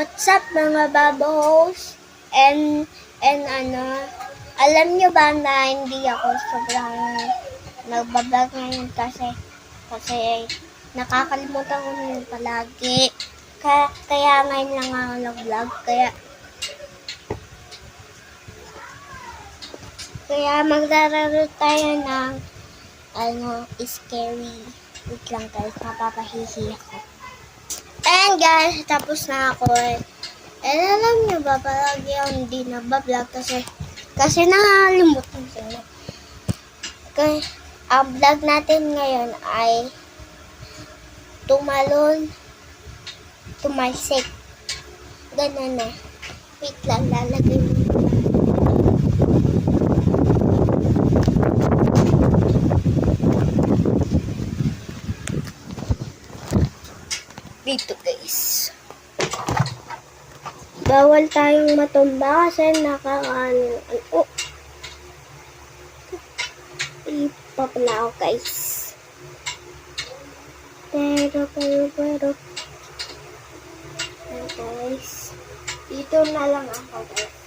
What's up mga babos? And alam nyo ba na hindi ako sobrang nagbablog ngayon kasi nakakalimutan ko na yun palagi. Kaya ngayon lang ako nag-vlog. Kaya maglalaro tayo ng scary. Wait lang guys, napapahihi ako. And guys, tapos na ako And alam nyo ba, palagi ako hindi nagbablog kasi nakalimutan sila. Okay, ang vlog natin ngayon ay tumalsik. Ganun na. Wait lang, lalagay mo. Dito guys. Bawal tayong matumba kasi ipapala ako guys. Pero guys, dito na lang ako guys.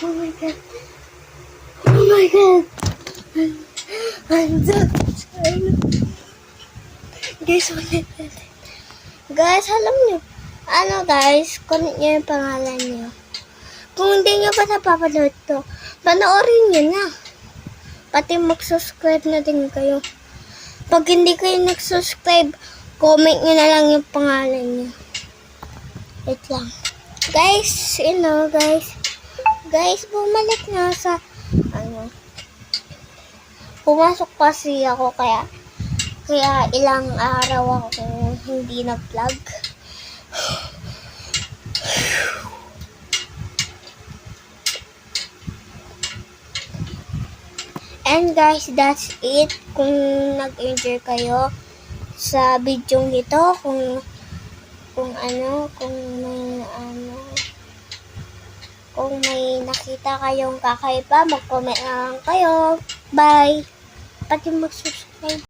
Oh my god. Oh my god. I'm so excited. Guys, ulit natin. Guys, alam nyo. Guys, comment nyo yung pangalan nyo. Kung hindi nyo pa napapanood to, panoorin nyo na. Pati mag-subscribe na din kayo. Pag hindi kayo nag-subscribe, comment nyo na lang yung pangalan nyo. Wait lang. Guys, Guys, bumalik na sa pumasok kasi ako kaya ilang araw ako hindi nag-vlog. And guys, that's it. Kung nag-enjoy kayo sa video ito, kung may nakita kayong kakaiba, mag-comment na lang kayo. Bye! Pati mag-subscribe.